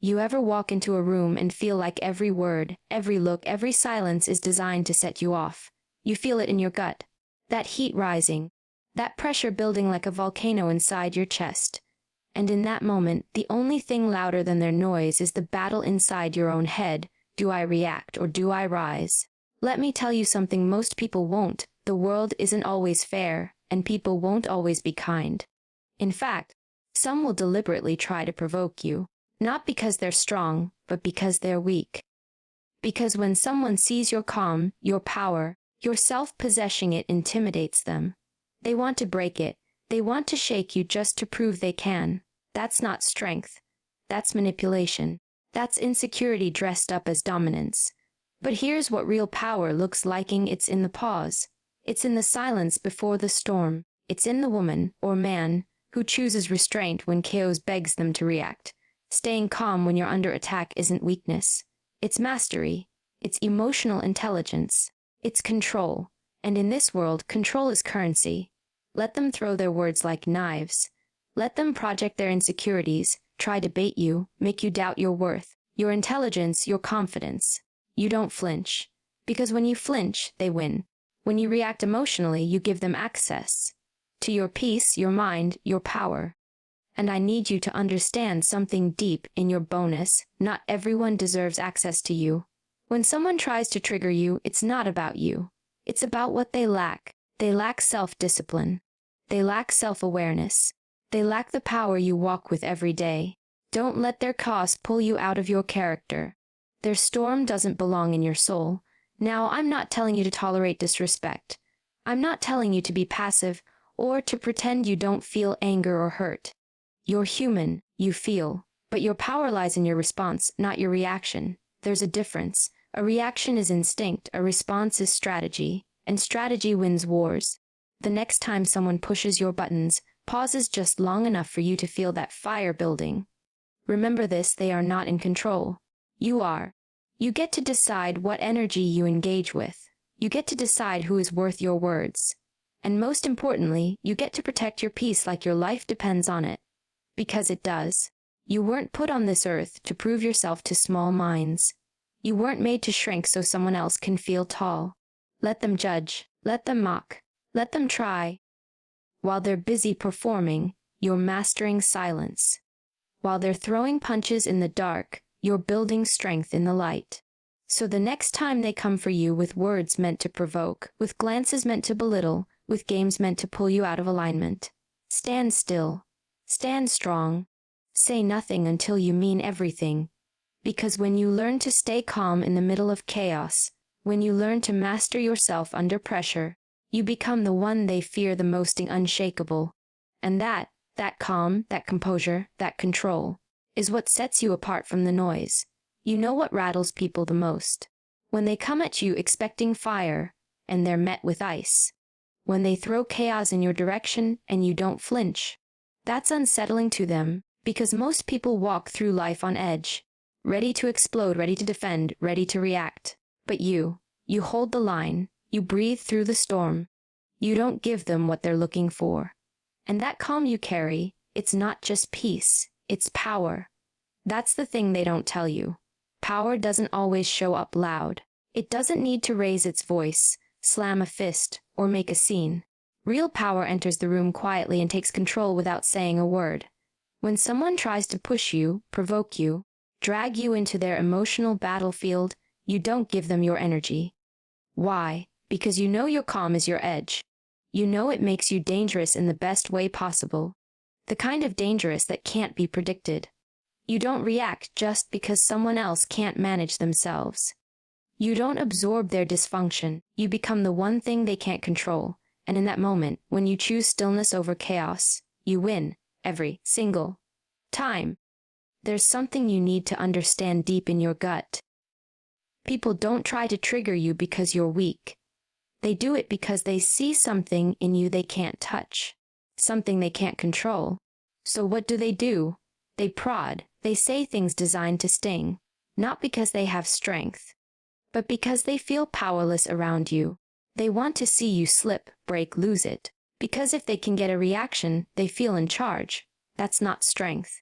You ever walk into a room and feel like every word, every look, every silence is designed to set you off? You feel it in your gut. That heat rising. That pressure building like a volcano inside your chest. And in that moment, the only thing louder than their noise is the battle inside your own head. Do I react or do I rise? Let me tell you something most people won't. The world isn't always fair, and people won't always be kind. In fact, some will deliberately try to provoke you. Not because they're strong, but because they're weak. Because when someone sees your calm, your power, your self-possession, it intimidates them. They want to break it. They want to shake you just to prove they can. That's not strength. That's manipulation. That's insecurity dressed up as dominance. But here's what real power looks like. It's in the pause. It's in the silence before the storm. It's in the woman, or man, who chooses restraint when chaos begs them to react. Staying calm when you're under attack isn't weakness. It's mastery. It's emotional intelligence. It's control. And in this world, control is currency. Let them throw their words like knives. Let them project their insecurities, try to bait you, make you doubt your worth, your intelligence, your confidence. You don't flinch. Because when you flinch, they win. When you react emotionally, you give them access to your peace, your mind, your power. And I need you to understand something deep in your bonus. Not everyone deserves access to you. When someone tries to trigger you, it's not about you. It's about what they lack. They lack self-discipline. They lack self-awareness. They lack the power you walk with every day. Don't let their chaos pull you out of your character. Their storm doesn't belong in your soul. Now, I'm not telling you to tolerate disrespect. I'm not telling you to be passive or to pretend you don't feel anger or hurt. You're human, you feel, but your power lies in your response, not your reaction. There's a difference. A reaction is instinct, a response is strategy, and strategy wins wars. The next time someone pushes your buttons, pauses just long enough for you to feel that fire building. Remember this, they are not in control. You are. You get to decide what energy you engage with. You get to decide who is worth your words. And most importantly, you get to protect your peace like your life depends on it. Because it does. You weren't put on this earth to prove yourself to small minds. You weren't made to shrink so someone else can feel tall. Let them judge. Let them mock. Let them try. While they're busy performing, you're mastering silence. While they're throwing punches in the dark, you're building strength in the light. So the next time they come for you with words meant to provoke, with glances meant to belittle, with games meant to pull you out of alignment, stand still. Stand strong. Say nothing until you mean everything. Because when you learn to stay calm in the middle of chaos, when you learn to master yourself under pressure, you become the one they fear the most, unshakable. And that calm, that composure, that control, is what sets you apart from the noise. You know what rattles people the most? When they come at you expecting fire, and they're met with ice. When they throw chaos in your direction, and you don't flinch. That's unsettling to them, because most people walk through life on edge, ready to explode, ready to defend, ready to react. But you hold the line, you breathe through the storm. You don't give them what they're looking for. And that calm you carry, it's not just peace, it's power. That's the thing they don't tell you. Power doesn't always show up loud. It doesn't need to raise its voice, slam a fist, or make a scene. Real power enters the room quietly and takes control without saying a word. When someone tries to push you, provoke you, drag you into their emotional battlefield, you don't give them your energy. Why? Because you know your calm is your edge. You know it makes you dangerous in the best way possible. The kind of dangerous that can't be predicted. You don't react just because someone else can't manage themselves. You don't absorb their dysfunction. You become the one thing they can't control. And in that moment, when you choose stillness over chaos, you win, every single time. There's something you need to understand deep in your gut. People don't try to trigger you because you're weak. They do it because they see something in you they can't touch, something they can't control. So what do? They prod, they say things designed to sting, not because they have strength, but because they feel powerless around you. They want to see you slip, break, lose it. Because if they can get a reaction, they feel in charge. That's not strength.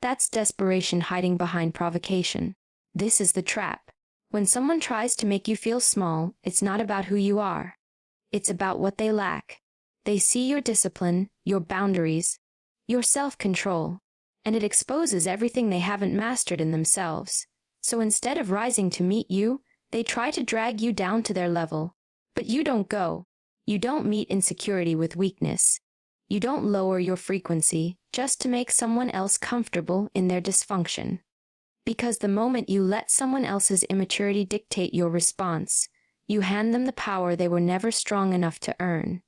That's desperation hiding behind provocation. This is the trap. When someone tries to make you feel small, it's not about who you are. It's about what they lack. They see your discipline, your boundaries, your self-control, and it exposes everything they haven't mastered in themselves. So instead of rising to meet you, they try to drag you down to their level. But you don't go. You don't meet insecurity with weakness. You don't lower your frequency just to make someone else comfortable in their dysfunction. Because the moment you let someone else's immaturity dictate your response, you hand them the power they were never strong enough to earn.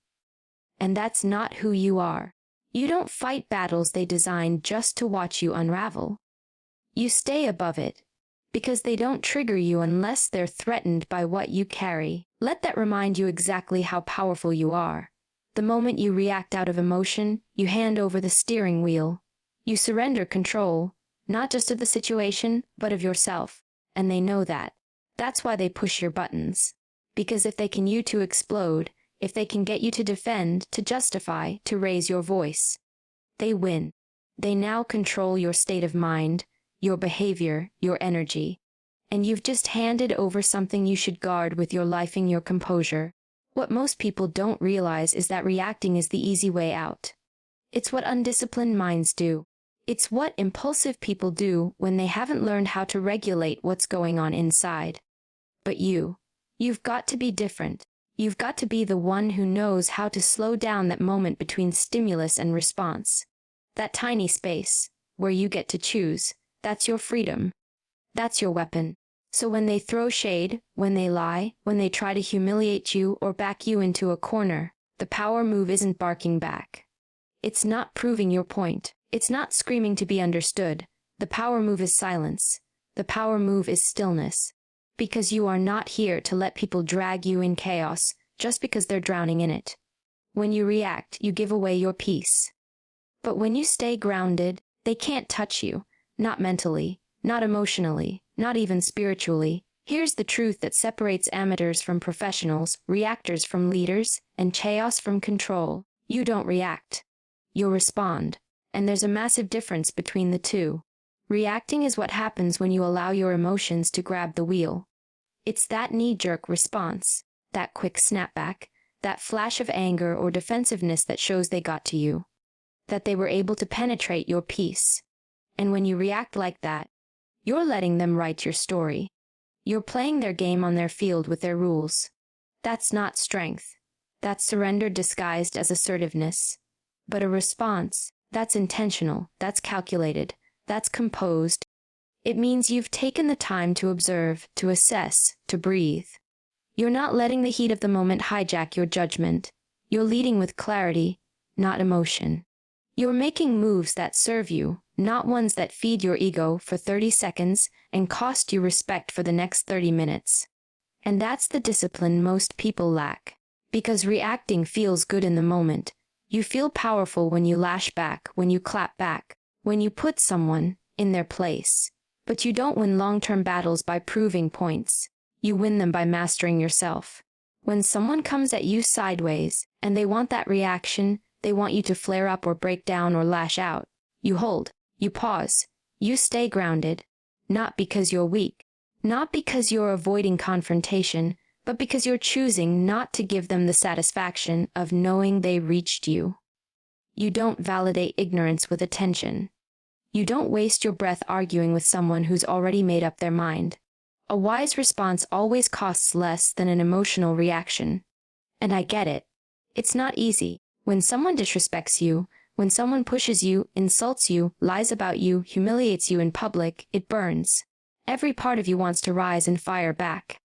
And that's not who you are. You don't fight battles they designed just to watch you unravel. You stay above it, because they don't trigger you unless they're threatened by what you carry. Let that remind you exactly how powerful you are. The moment you react out of emotion, you hand over the steering wheel. You surrender control, not just of the situation, but of yourself. And they know that. That's why they push your buttons. Because if they can you to explode, if they can get you to defend, to justify, to raise your voice, they win. They now control your state of mind, your behavior, your energy. And you've just handed over something you should guard with your life and your composure. What most people don't realize is that reacting is the easy way out. It's what undisciplined minds do. It's what impulsive people do when they haven't learned how to regulate what's going on inside. But you've got to be different. You've got to be the one who knows how to slow down that moment between stimulus and response. That tiny space, where you get to choose, that's your freedom. That's your weapon. So when they throw shade, when they lie, when they try to humiliate you or back you into a corner, the power move isn't barking back. It's not proving your point. It's not screaming to be understood. The power move is silence. The power move is stillness. Because you are not here to let people drag you in chaos just because they're drowning in it. When you react, you give away your peace. But when you stay grounded, they can't touch you. Not mentally, not emotionally, not even spiritually. Here's the truth that separates amateurs from professionals, reactors from leaders, and chaos from control. You don't react. You respond. And there's a massive difference between the two. Reacting is what happens when you allow your emotions to grab the wheel. It's that knee-jerk response, that quick snapback, that flash of anger or defensiveness that shows they got to you, that they were able to penetrate your peace. And when you react like that, you're letting them write your story. You're playing their game on their field with their rules. That's not strength. That's surrender disguised as assertiveness. But a response, that's intentional, that's calculated, that's composed. It means you've taken the time to observe, to assess, to breathe. You're not letting the heat of the moment hijack your judgment. You're leading with clarity, not emotion. You're making moves that serve you, not ones that feed your ego for 30 seconds and cost you respect for the next 30 minutes. And that's the discipline most people lack. Because reacting feels good in the moment. You feel powerful when you lash back, when you clap back, when you put someone in their place. But you don't win long-term battles by proving points. You win them by mastering yourself. When someone comes at you sideways, and they want that reaction, they want you to flare up or break down or lash out, you hold, you pause, you stay grounded. Not because you're weak, not because you're avoiding confrontation, but because you're choosing not to give them the satisfaction of knowing they reached you. You don't validate ignorance with attention. You don't waste your breath arguing with someone who's already made up their mind. A wise response always costs less than an emotional reaction. And I get it. It's not easy. When someone disrespects you, when someone pushes you, insults you, lies about you, humiliates you in public, it burns. Every part of you wants to rise and fire back.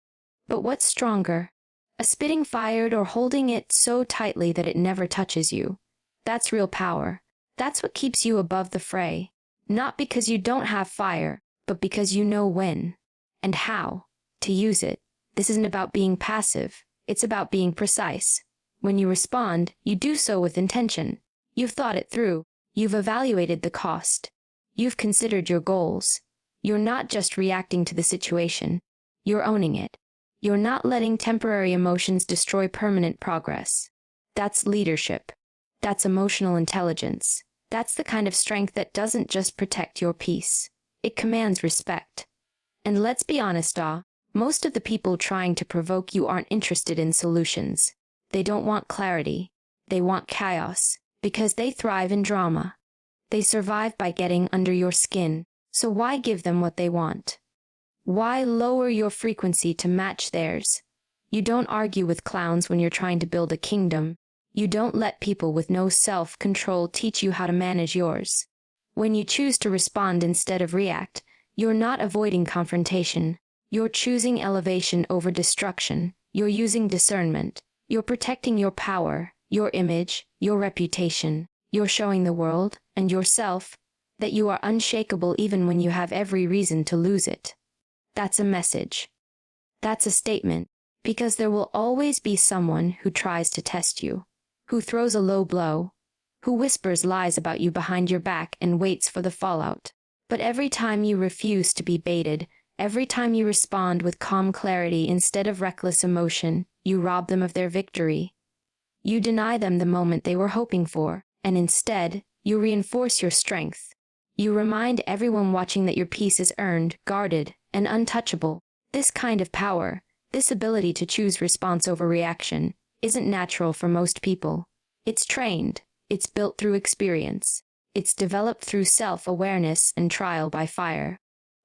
But what's stronger? A spitting fired or holding it so tightly that it never touches you? That's real power. That's what keeps you above the fray. Not because you don't have fire, but because you know when and how to use it. This isn't about being passive. It's about being precise. When you respond, you do so with intention. You've thought it through. You've evaluated the cost. You've considered your goals. You're not just reacting to the situation. You're owning it. You're not letting temporary emotions destroy permanent progress. That's leadership. That's emotional intelligence. That's the kind of strength that doesn't just protect your peace. It commands respect. And let's be honest, most of the people trying to provoke you aren't interested in solutions. They don't want clarity. They want chaos, because they thrive in drama. They survive by getting under your skin, so why give them what they want? Why lower your frequency to match theirs? You don't argue with clowns when you're trying to build a kingdom. You don't let people with no self-control teach you how to manage yours. When you choose to respond instead of react, you're not avoiding confrontation. You're choosing elevation over destruction. You're using discernment. You're protecting your power, your image, your reputation. You're showing the world, and yourself, that you are unshakable even when you have every reason to lose it. That's a message. That's a statement, because there will always be someone who tries to test you, who throws a low blow, who whispers lies about you behind your back and waits for the fallout. But every time you refuse to be baited, every time you respond with calm clarity instead of reckless emotion, you rob them of their victory. You deny them the moment they were hoping for, and instead, you reinforce your strength. You remind everyone watching that your peace is earned, guarded, and untouchable. This kind of power, this ability to choose response over reaction, isn't natural for most people. It's trained. It's built through experience. It's developed through self-awareness and trial by fire.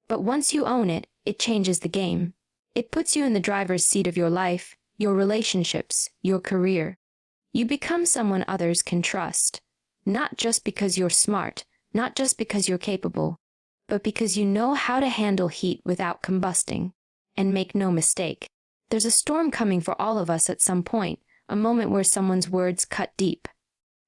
But once you own it, it changes the game. It puts you in the driver's seat of your life, your relationships, your career. You become someone others can trust. Not just because you're smart, not just because you're capable, but because you know how to handle heat without combusting. And make no mistake, there's a storm coming for all of us at some point, a moment where someone's words cut deep.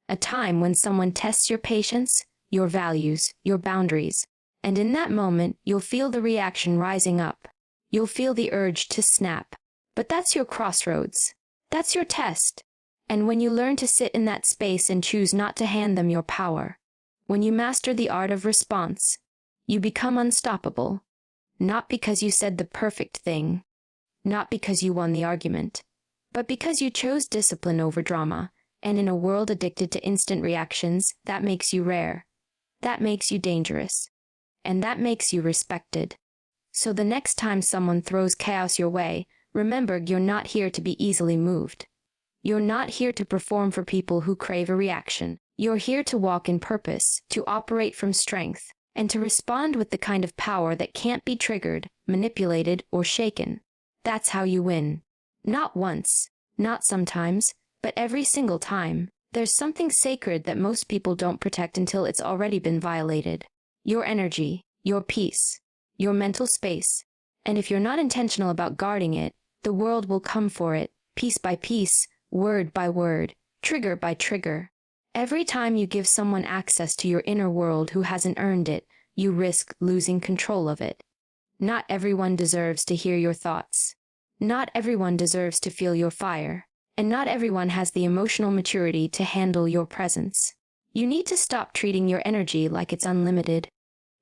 A time when someone tests your patience, your values, your boundaries. And in that moment, you'll feel the reaction rising up. You'll feel the urge to snap. But that's your crossroads. That's your test. And when you learn to sit in that space and choose not to hand them your power, when you master the art of response, you become unstoppable. Not because you said the perfect thing, not because you won the argument, but because you chose discipline over drama. And in a world addicted to instant reactions, that makes you rare. That makes you dangerous. And that makes you respected. So the next time someone throws chaos your way, remember you're not here to be easily moved. You're not here to perform for people who crave a reaction. You're here to walk in purpose, to operate from strength, and to respond with the kind of power that can't be triggered, manipulated, or shaken. That's how you win. Not once, not sometimes, but every single time. There's something sacred that most people don't protect until it's already been violated. Your energy, your peace, your mental space. And if you're not intentional about guarding it, the world will come for it, piece by piece, word by word, trigger by trigger. Every time you give someone access to your inner world who hasn't earned it, you risk losing control of it. Not everyone deserves to hear your thoughts. Not everyone deserves to feel your fire. And not everyone has the emotional maturity to handle your presence. You need to stop treating your energy like it's unlimited.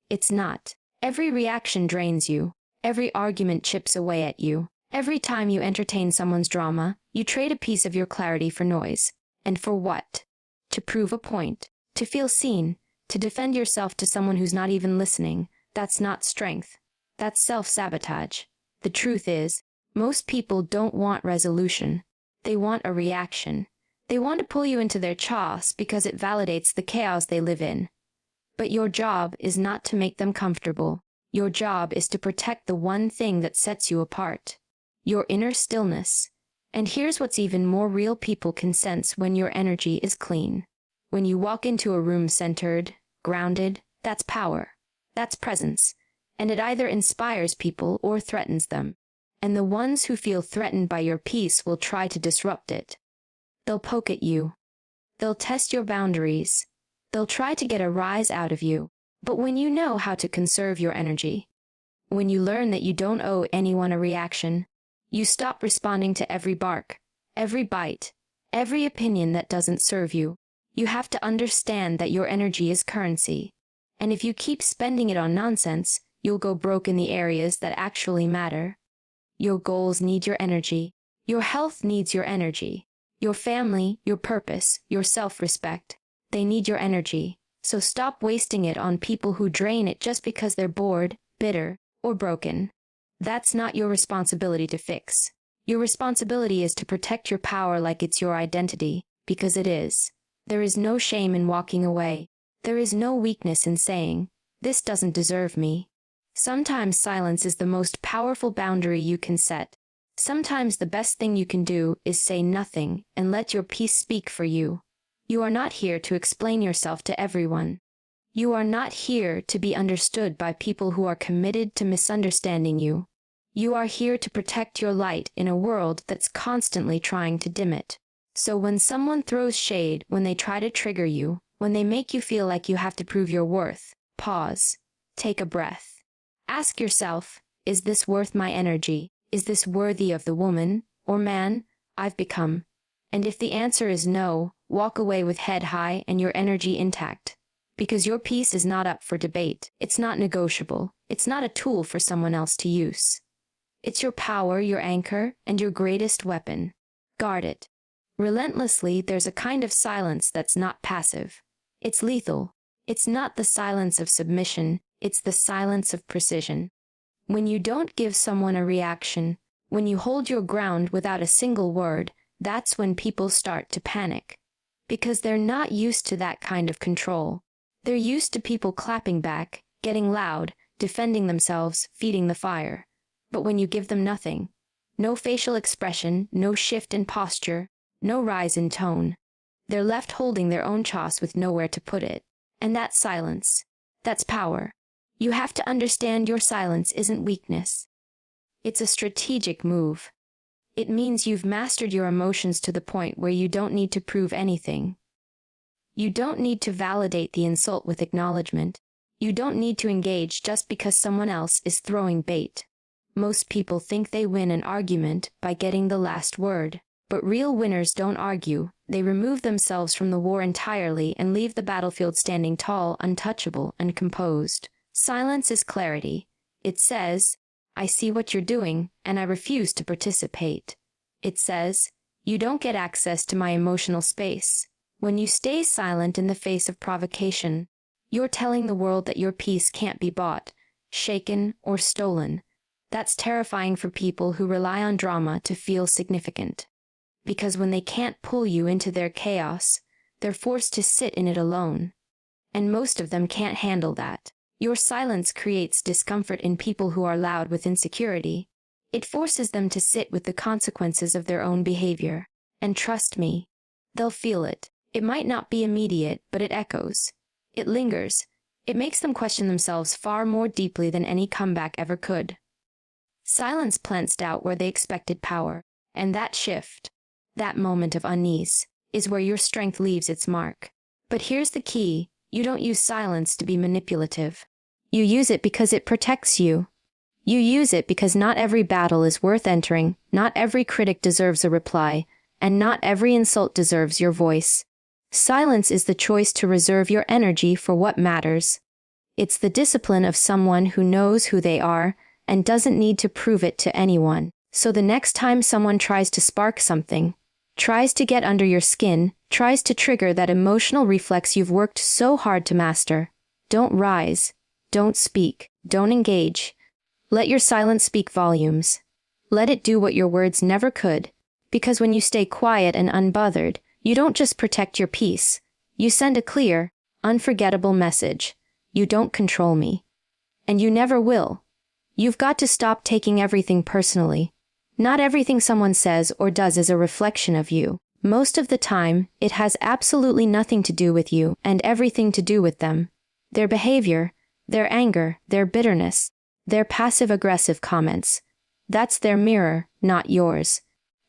It's not. Every reaction drains you. Every argument chips away at you. Every time you entertain someone's drama, you trade a piece of your clarity for noise. And for what? To prove a point. To feel seen. To defend yourself to someone who's not even listening. That's not strength. That's self-sabotage. The truth is, most people don't want resolution. They want a reaction. They want to pull you into their chaos because it validates the chaos they live in. But your job is not to make them comfortable. Your job is to protect the one thing that sets you apart. Your inner stillness. And here's what's even more real: people can sense when your energy is clean. When you walk into a room centered, grounded, that's power. That's presence. And it either inspires people or threatens them. And the ones who feel threatened by your peace will try to disrupt it. They'll poke at you. They'll test your boundaries. They'll try to get a rise out of you. But when you know how to conserve your energy, when you learn that you don't owe anyone a reaction, you stop responding to every bark, every bite, every opinion that doesn't serve you. You have to understand that your energy is currency. And if you keep spending it on nonsense, you'll go broke in the areas that actually matter. Your goals need your energy. Your health needs your energy. Your family, your purpose, your self-respect, they need your energy. So stop wasting it on people who drain it just because they're bored, bitter, or broken. That's not your responsibility to fix. Your responsibility is to protect your power like it's your identity, because it is. There is no shame in walking away. There is no weakness in saying, "This doesn't deserve me." Sometimes silence is the most powerful boundary you can set. Sometimes the best thing you can do is say nothing and let your peace speak for you. You are not here to explain yourself to everyone. You are not here to be understood by people who are committed to misunderstanding you. You are here to protect your light in a world that's constantly trying to dim it. So when someone throws shade, when they try to trigger you, when they make you feel like you have to prove your worth, pause. Take a breath. Ask yourself, is this worth my energy? Is this worthy of the woman or man I've become? And if the answer is no, walk away with head high and your energy intact. Because your peace is not up for debate. It's not negotiable. It's not a tool for someone else to use. It's your power, your anchor, and your greatest weapon. Guard it. Relentlessly, there's a kind of silence that's not passive. It's lethal. It's not the silence of submission, it's the silence of precision. When you don't give someone a reaction, when you hold your ground without a single word, that's when people start to panic. Because they're not used to that kind of control. They're used to people clapping back, getting loud, defending themselves, feeding the fire. But when you give them nothing, no facial expression, no shift in posture, no rise in tone, they're left holding their own chaos with nowhere to put it. And that's silence. That's power. You have to understand your silence isn't weakness. It's a strategic move. It means you've mastered your emotions to the point where you don't need to prove anything. You don't need to validate the insult with acknowledgement. You don't need to engage just because someone else is throwing bait. Most people think they win an argument by getting the last word. But real winners don't argue. They remove themselves from the war entirely and leave the battlefield standing tall, untouchable, and composed. Silence is clarity. It says, "I see what you're doing, and I refuse to participate." It says, "You don't get access to my emotional space." When you stay silent in the face of provocation, you're telling the world that your peace can't be bought, shaken, or stolen. That's terrifying for people who rely on drama to feel significant. Because when they can't pull you into their chaos, they're forced to sit in it alone. And most of them can't handle that. Your silence creates discomfort in people who are loud with insecurity. It forces them to sit with the consequences of their own behavior. And trust me, they'll feel it. It might not be immediate, but it echoes. It lingers. It makes them question themselves far more deeply than any comeback ever could. Silence plants doubt where they expected power. And that shift, that moment of unease, is where your strength leaves its mark. But here's the key. You don't use silence to be manipulative. You use it because it protects you. You use it because not every battle is worth entering, not every critic deserves a reply, and not every insult deserves your voice. Silence is the choice to reserve your energy for what matters. It's the discipline of someone who knows who they are and doesn't need to prove it to anyone. So the next time someone tries to spark something, tries to get under your skin, tries to trigger that emotional reflex you've worked so hard to master, don't rise, don't speak, don't engage. Let your silence speak volumes. Let it do what your words never could, because when you stay quiet and unbothered, you don't just protect your peace. You send a clear, unforgettable message. You don't control me. And you never will. You've got to stop taking everything personally. Not everything someone says or does is a reflection of you. Most of the time, it has absolutely nothing to do with you and everything to do with them. Their behavior, their anger, their bitterness, their passive-aggressive comments. That's their mirror, not yours.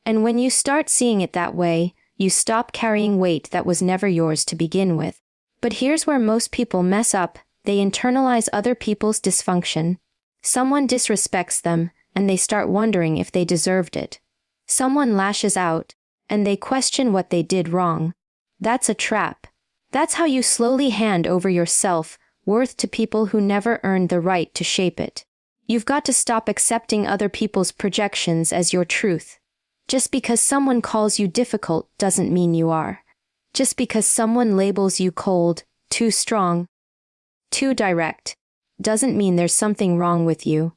And when you start seeing it that way, you stop carrying weight that was never yours to begin with. But here's where most people mess up. They internalize other people's dysfunction. Someone disrespects them, and they start wondering if they deserved it. Someone lashes out, and they question what they did wrong. That's a trap. That's how you slowly hand over your self-worth to people who never earned the right to shape it. You've got to stop accepting other people's projections as your truth. Just because someone calls you difficult doesn't mean you are. Just because someone labels you cold too strong, too direct, doesn't mean there's something wrong with you.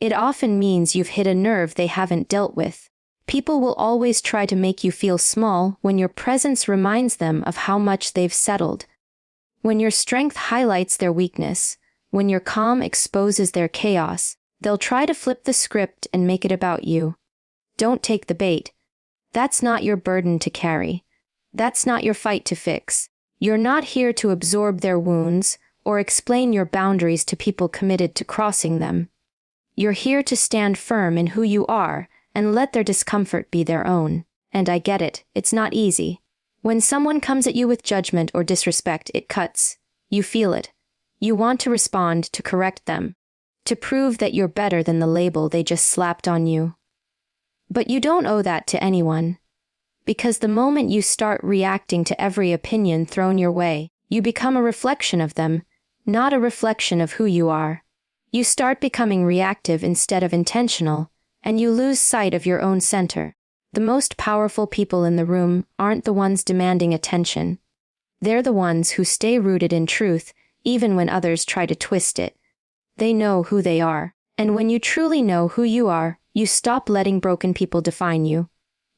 It often means you've hit a nerve they haven't dealt with. People will always try to make you feel small when your presence reminds them of how much they've settled. When your strength highlights their weakness, when your calm exposes their chaos, they'll try to flip the script and make it about you. Don't take the bait. That's not your burden to carry. That's not your fight to fix. You're not here to absorb their wounds or explain your boundaries to people committed to crossing them. You're here to stand firm in who you are and let their discomfort be their own. And I get it, it's not easy. When someone comes at you with judgment or disrespect, it cuts. You feel it. You want to respond, to correct them, to prove that you're better than the label they just slapped on you. But you don't owe that to anyone. Because the moment you start reacting to every opinion thrown your way, you become a reflection of them, not a reflection of who you are. You start becoming reactive instead of intentional, and you lose sight of your own center. The most powerful people in the room aren't the ones demanding attention. They're the ones who stay rooted in truth, even when others try to twist it. They know who they are, and when you truly know who you are, you stop letting broken people define you.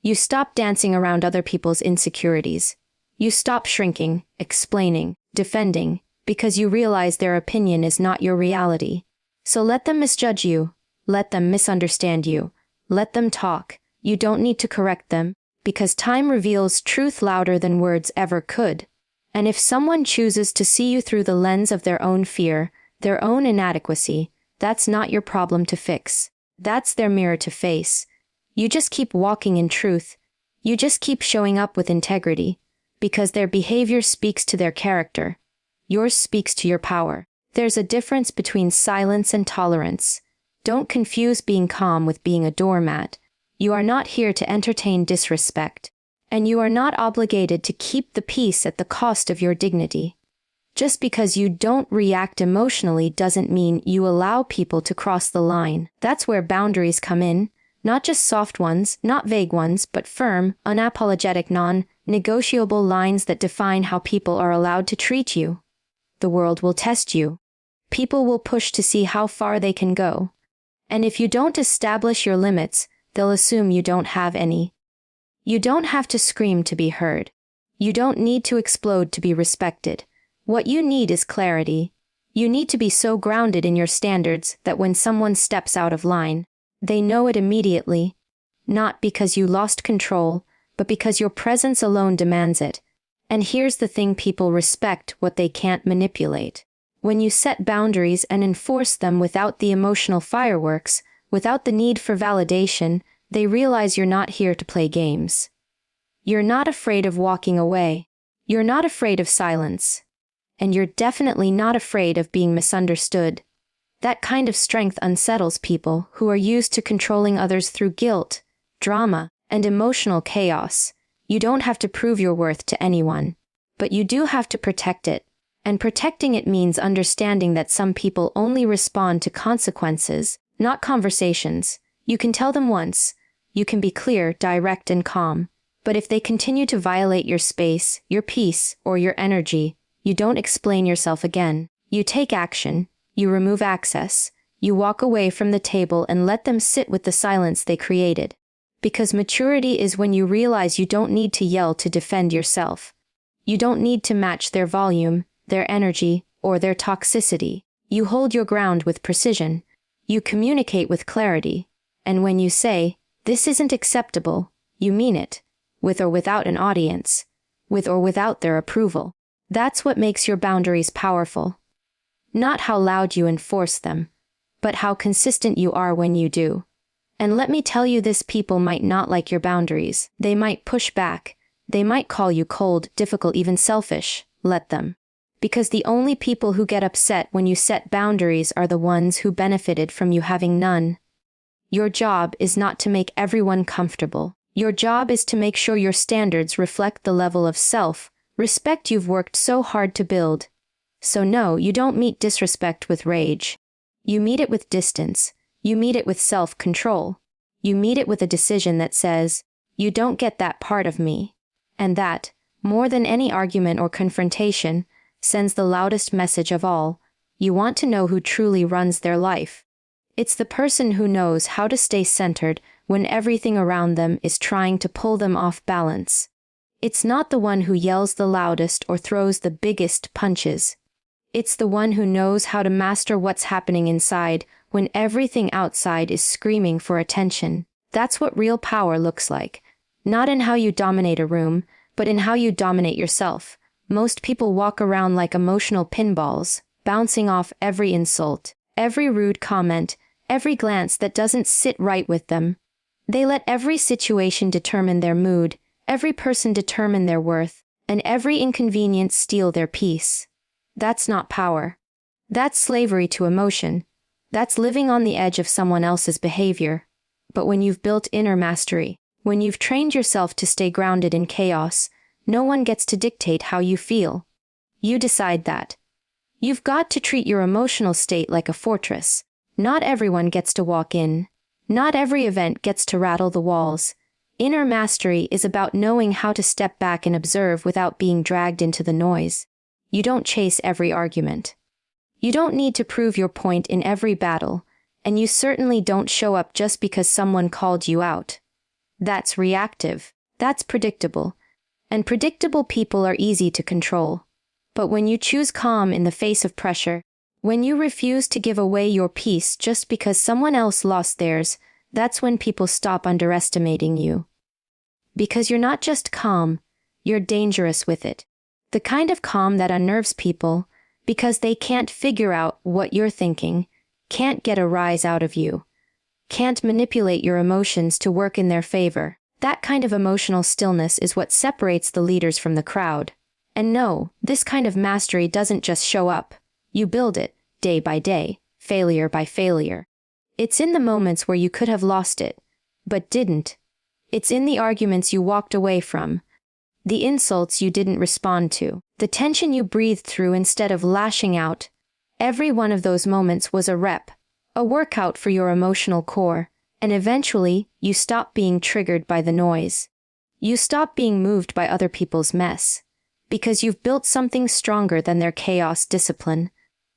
You stop dancing around other people's insecurities. You stop shrinking, explaining, defending, because you realize their opinion is not your reality. So let them misjudge you. Let them misunderstand you. Let them talk. You don't need to correct them, because time reveals truth louder than words ever could. And if someone chooses to see you through the lens of their own fear, their own inadequacy, that's not your problem to fix. That's their mirror to face. You just keep walking in truth. You just keep showing up with integrity, because their behavior speaks to their character. Yours speaks to your power. There's a difference between silence and tolerance. Don't confuse being calm with being a doormat. You are not here to entertain disrespect, and you are not obligated to keep the peace at the cost of your dignity. Just because you don't react emotionally doesn't mean you allow people to cross the line. That's where boundaries come in, not just soft ones, not vague ones, but firm, unapologetic, non-negotiable lines that define how people are allowed to treat you. The world will test you. People will push to see how far they can go. And if you don't establish your limits, they'll assume you don't have any. You don't have to scream to be heard. You don't need to explode to be respected. What you need is clarity. You need to be so grounded in your standards that when someone steps out of line, they know it immediately, not because you lost control, but because your presence alone demands it. And here's the thing: people respect what they can't manipulate. When you set boundaries and enforce them without the emotional fireworks, without the need for validation, they realize you're not here to play games. You're not afraid of walking away. You're not afraid of silence. And you're definitely not afraid of being misunderstood. That kind of strength unsettles people who are used to controlling others through guilt, drama, and emotional chaos. You don't have to prove your worth to anyone, but you do have to protect it. And protecting it means understanding that some people only respond to consequences, not conversations. You can tell them once. You can be clear, direct, and calm. But if they continue to violate your space, your peace, or your energy, you don't explain yourself again. You take action. You remove access. You walk away from the table and let them sit with the silence they created. Because maturity is when you realize you don't need to yell to defend yourself. You don't need to match their volume, their energy, or their toxicity. You hold your ground with precision. You communicate with clarity. And when you say, "This isn't acceptable," you mean it, with or without an audience, with or without their approval. That's what makes your boundaries powerful. Not how loud you enforce them, but how consistent you are when you do. And let me tell you this: people might not like your boundaries. They might push back. They might call you cold, difficult, even selfish. Let them. Because the only people who get upset when you set boundaries are the ones who benefited from you having none. Your job is not to make everyone comfortable. Your job is to make sure your standards reflect the level of self-respect you've worked so hard to build. So no, you don't meet disrespect with rage. You meet it with distance. You meet it with self-control. You meet it with a decision that says, "You don't get that part of me." And that, more than any argument or confrontation, sends the loudest message of all. You want to know who truly runs their life. It's the person who knows how to stay centered when everything around them is trying to pull them off balance. It's not the one who yells the loudest or throws the biggest punches. It's the one who knows how to master what's happening inside when everything outside is screaming for attention. That's what real power looks like. Not in how you dominate a room, but in how you dominate yourself. Most people walk around like emotional pinballs, bouncing off every insult, every rude comment, every glance that doesn't sit right with them. They let every situation determine their mood, every person determine their worth, and every inconvenience steal their peace. That's not power. That's slavery to emotion. That's living on the edge of someone else's behavior. But when you've built inner mastery, when you've trained yourself to stay grounded in chaos, no one gets to dictate how you feel. You decide that. You've got to treat your emotional state like a fortress. Not everyone gets to walk in. Not every event gets to rattle the walls. Inner mastery is about knowing how to step back and observe without being dragged into the noise. You don't chase every argument. You don't need to prove your point in every battle, and you certainly don't show up just because someone called you out. That's reactive. That's predictable. And predictable people are easy to control. But when you choose calm in the face of pressure, when you refuse to give away your peace just because someone else lost theirs, that's when people stop underestimating you. Because you're not just calm, you're dangerous with it. The kind of calm that unnerves people because they can't figure out what you're thinking, can't get a rise out of you, can't manipulate your emotions to work in their favor. That kind of emotional stillness is what separates the leaders from the crowd. And no, this kind of mastery doesn't just show up. You build it, day by day, failure by failure. It's in the moments where you could have lost it, but didn't. It's in the arguments you walked away from, the insults you didn't respond to, the tension you breathed through instead of lashing out. Every one of those moments was a rep, a workout for your emotional core, and eventually, you stop being triggered by the noise. You stop being moved by other people's mess, because you've built something stronger than their chaos discipline.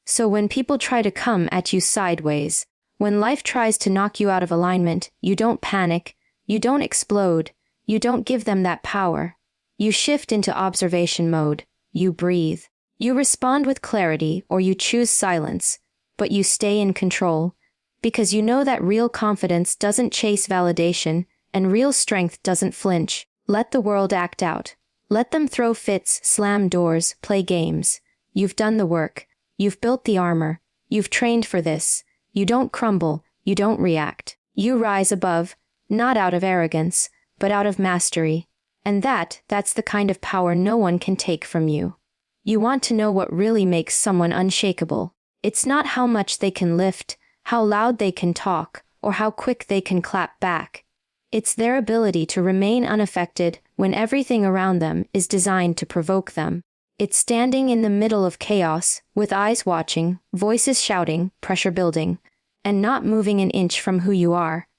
So when people try to come at you sideways, when life tries to knock you out of alignment, you don't panic, you don't explode, you don't give them that power. You shift into observation mode, you breathe. You respond with clarity or you choose silence, but you stay in control, because you know that real confidence doesn't chase validation and real strength doesn't flinch. Let the world act out. Let them throw fits, slam doors, play games. You've done the work. You've built the armor. You've trained for this. You don't crumble. You don't react. You rise above, not out of arrogance, but out of mastery. And that's the kind of power no one can take from you. You want to know what really makes someone unshakable. It's not how much they can lift, how loud they can talk, or how quick they can clap back. It's their ability to remain unaffected when everything around them is designed to provoke them. It's standing in the middle of chaos, with eyes watching, voices shouting, pressure building, and not moving an inch from who you are.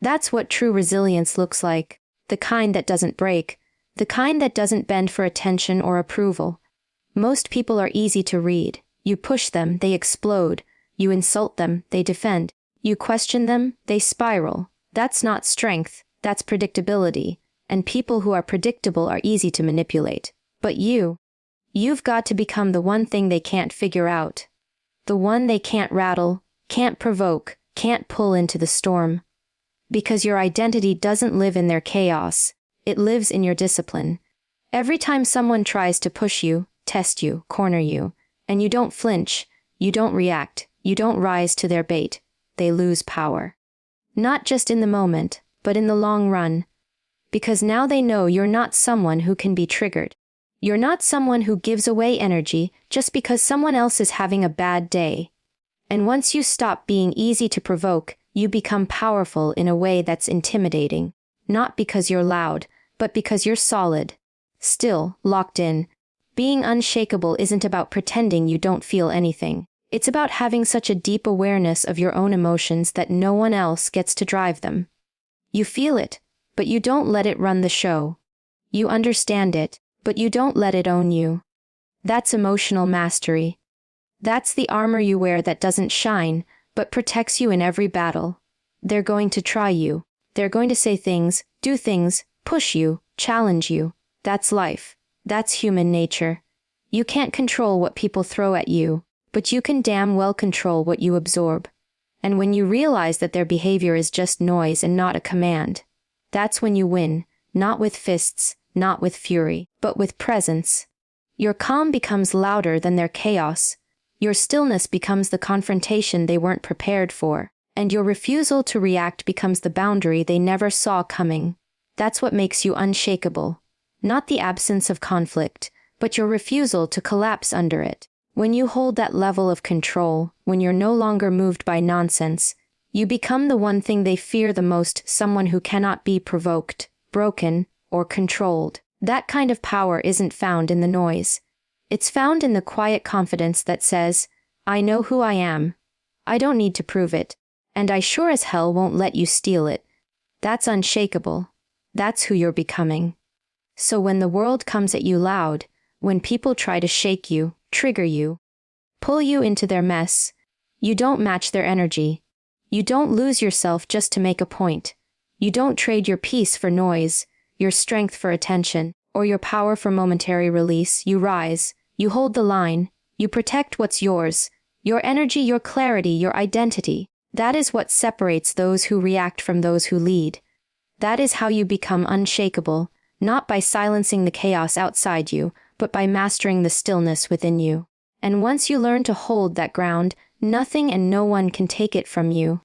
That's what true resilience looks like, the kind that doesn't break, the kind that doesn't bend for attention or approval. Most people are easy to read. You push them, they explode. You insult them, they defend. You question them, they spiral. That's not strength, that's predictability. And people who are predictable are easy to manipulate. But you've got to become the one thing they can't figure out. The one they can't rattle, can't provoke, can't pull into the storm. Because your identity doesn't live in their chaos, it lives in your discipline. Every time someone tries to push you, test you, corner you, and you don't flinch, you don't react, you don't rise to their bait, they lose power. Not just in the moment, but in the long run. Because now they know you're not someone who can be triggered. You're not someone who gives away energy just because someone else is having a bad day. And once you stop being easy to provoke, you become powerful in a way that's intimidating. Not because you're loud, but because you're solid. Still, locked in. Being unshakable isn't about pretending you don't feel anything. It's about having such a deep awareness of your own emotions that no one else gets to drive them. You feel it, but you don't let it run the show. You understand it, but you don't let it own you. That's emotional mastery. That's the armor you wear that doesn't shine, but protects you in every battle. They're going to try you. They're going to say things, do things, push you, challenge you. That's life. That's human nature. You can't control what people throw at you, but you can damn well control what you absorb. And when you realize that their behavior is just noise and not a command, that's when you win, not with fists, not with fury, but with presence. Your calm becomes louder than their chaos. Your stillness becomes the confrontation they weren't prepared for, and your refusal to react becomes the boundary they never saw coming. That's what makes you unshakable. Not the absence of conflict, but your refusal to collapse under it. When you hold that level of control, when you're no longer moved by nonsense, you become the one thing they fear the most, someone who cannot be provoked, broken, or controlled. That kind of power isn't found in the noise. It's found in the quiet confidence that says, I know who I am. I don't need to prove it, and I sure as hell won't let you steal it. That's unshakable. That's who you're becoming. So when the world comes at you loud, when people try to shake you, trigger you, pull you into their mess, you don't match their energy. You don't lose yourself just to make a point. You don't trade your peace for noise, your strength for attention, or your power for momentary release. You rise, you hold the line, you protect what's yours, your energy, your clarity, your identity. That is what separates those who react from those who lead. That is how you become unshakable, not by silencing the chaos outside you, but by mastering the stillness within you. And once you learn to hold that ground, nothing and no one can take it from you.